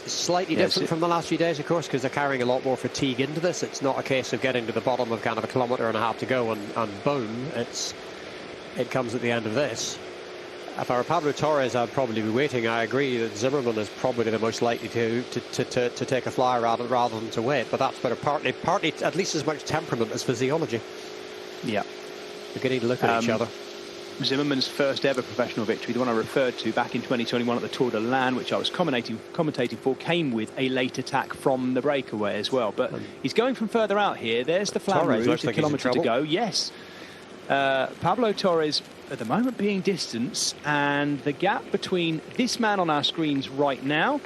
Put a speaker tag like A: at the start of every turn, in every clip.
A: Slightly different from the last few days, of course, because they're carrying a lot more fatigue into this. It's not a case of getting to the bottom of kind of 1.5 kilometers to go and boom. It comes at the end of this. If I were Pablo Torres, I'd probably be waiting. I agree that Zimmerman is probably the most likely to take a flyer rather than to wait. But that's partly at least as much temperament as physiology.
B: Yeah,
A: beginning to look at each other.
B: Zimmerman's first ever professional victory, the one I referred to back in 2021 at the Tour de l'Ain, which I was commentating for, came with a late attack from the breakaway as well. But he's going from further out here. There's the Flan Rouge, a kilometre to go. Yes. Pablo Torres at the moment being distanced, and the gap between this man on our screens right now,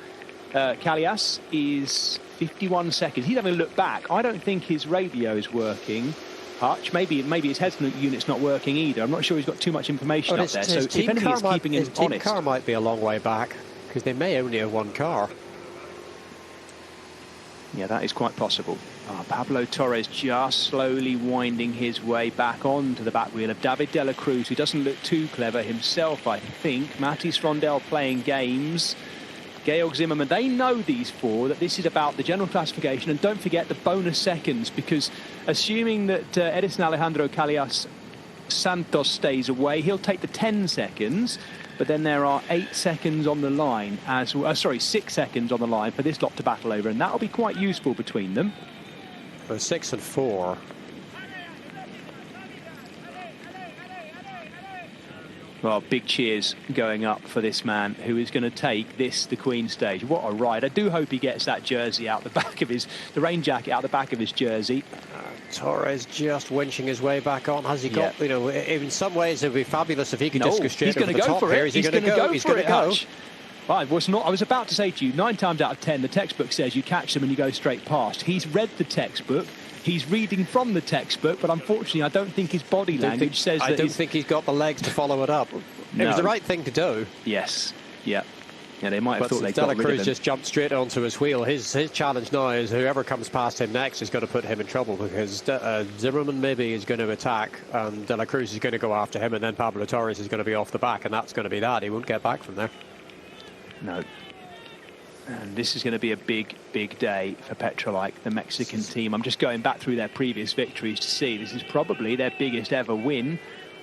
B: Callias, is 51 seconds. He's having a look back. I don't think his radio is working. Hutch, maybe his headset unit's not working either. I'm not sure he's got too much information up there. So if anything, it's keeping him honest.
A: His car might be a long way back, because they may only have one car.
B: Yeah, that is quite possible. Pablo Torres just slowly winding his way back onto the back wheel of David de la Cruz, who doesn't look too clever himself, I think. Mathis Rondel playing games. Georg Zimmerman, they know, these four, that this is about the general classification, and don't forget the bonus seconds, because assuming that Edison Alejandro Callias Santos stays away, he'll take the 10 seconds, but then there are 8 seconds on the line, 6 seconds on the line for this lot to battle over, and that'll be quite useful between them.
A: 6 and 4.
B: Well, big cheers going up for this man who is going to take this, the Queen Stage. What a ride. I do hope he gets that jersey out the back of the rain jacket out the back of his jersey.
A: Torres just winching his way back on. Has he got, in some ways it would be fabulous if he could just go straight over the top here. He's going to go. He's going to go.
B: I was about to say to you, 9 times out of 10, the textbook says you catch them and you go straight past. He's read the textbook. He's reading from the textbook, but unfortunately, I don't think his body language says that.
A: I don't think he's got the legs to follow it up. No. It was the right thing to do.
B: Yes. Yeah. Yeah, they might have thought they got rid of him. De la Cruz
A: just jumped straight onto his wheel. His challenge now is whoever comes past him next is going to put him in trouble, because Zimmerman maybe is going to attack, and De la Cruz is going to go after him, and then Pablo Torres is going to be off the back, and that's going to be that. He won't get back from there.
B: No. And this is going to be a big, big day for Petrolike, the Mexican team. I'm just going back through their previous victories to see. This is probably their biggest ever win.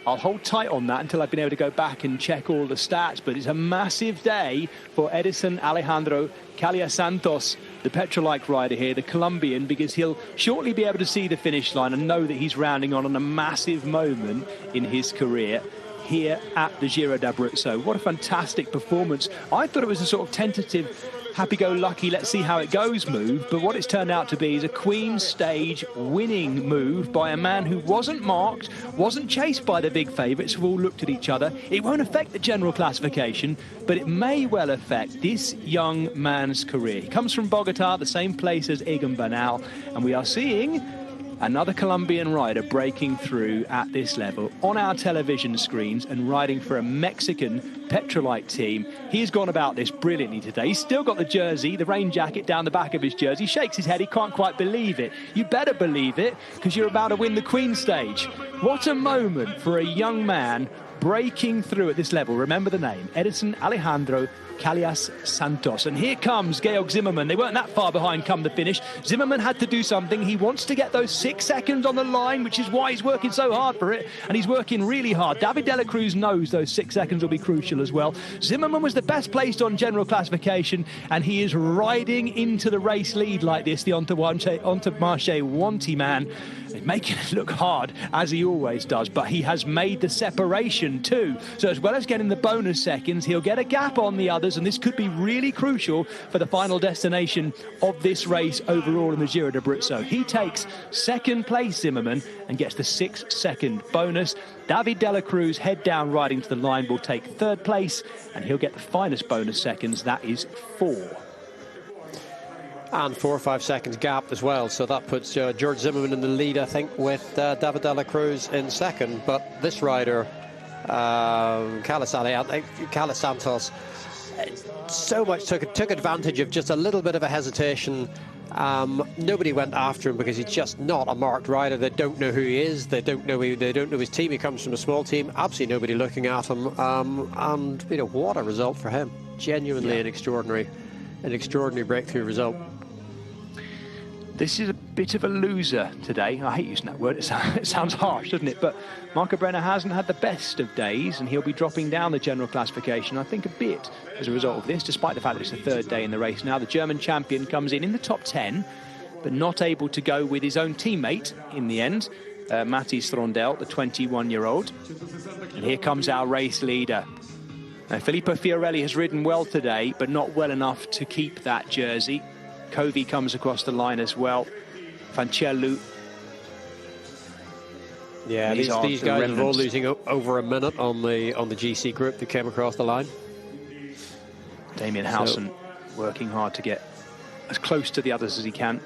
B: I'll hold tight on that until I've been able to go back and check all the stats. But it's a massive day for Edison Alejandro Callias Santos, the Petrolike rider here, the Colombian, because he'll shortly be able to see the finish line and know that he's rounding on a massive moment in his career here at the Giro d'Abruzzo. What a fantastic performance. I thought it was a sort of tentative, happy-go-lucky, let's see how it goes move, but what it's turned out to be is a Queen Stage winning move by a man who wasn't marked, wasn't chased by the big favourites who all looked at each other. It won't affect the general classification, but it may well affect this young man's career. He comes from Bogota, the same place as Egan Bernal, and we are seeing another Colombian rider breaking through at this level on our television screens and riding for a Mexican Petrolike team. He's gone about this brilliantly today. He's still got the jersey, the rain jacket down the back of his jersey. He shakes his head. He can't quite believe it. You better believe it, because you're about to win the Queen Stage. What a moment for a young man breaking through at this level. Remember the name, Edison Alejandro Callias Santos. And here comes Georg Zimmerman. They weren't that far behind come the finish. Zimmerman had to do something. He wants to get those 6 seconds on the line, which is why he's working so hard for it. And he's working really hard. David de la Cruz knows those 6 seconds will be crucial as well. Zimmerman was the best placed on general classification, and he is riding into the race lead like this, the Entourage Wanty man. Making it look hard, as he always does, but he has made the separation too. So as well as getting the bonus seconds, he'll get a gap on the others, and this could be really crucial for the final destination of this race overall in the Giro d'Abruzzo. He takes second place, Zimmerman, and gets the 6-second bonus. David de la Cruz, head down riding to the line, will take third place, and he'll get the finest bonus seconds. That is 4.
A: And 4 or 5 seconds gap as well, so that puts George Zimmerman in the lead, I think, with David de la Cruz in second. But this rider, Callias Santos, so much took advantage of just a little bit of a hesitation. Nobody went after him because he's just not a marked rider. They don't know who he is. They don't know his team. He comes from a small team. Absolutely nobody looking at him. And what a result for him! Genuinely an extraordinary an extraordinary breakthrough result.
B: This is a bit of a loser today. I hate using that word. It sounds harsh, doesn't it? But Marco Brenner hasn't had the best of days, and he'll be dropping down the general classification, I think, a bit as a result of this, despite the fact that it's the third day in the race now. The German champion comes in the top 10, but not able to go with his own teammate in the end, Matthijs Strondel, the 21-year-old. And here comes our race leader. Now, Filippo Fiorelli has ridden well today, but not well enough to keep that jersey. Covey comes across the line as well. Fancellu.
A: Yeah, these guys are all losing over a minute on the GC group that came across the line.
B: Damien Howson working hard to get as close to the others as he can.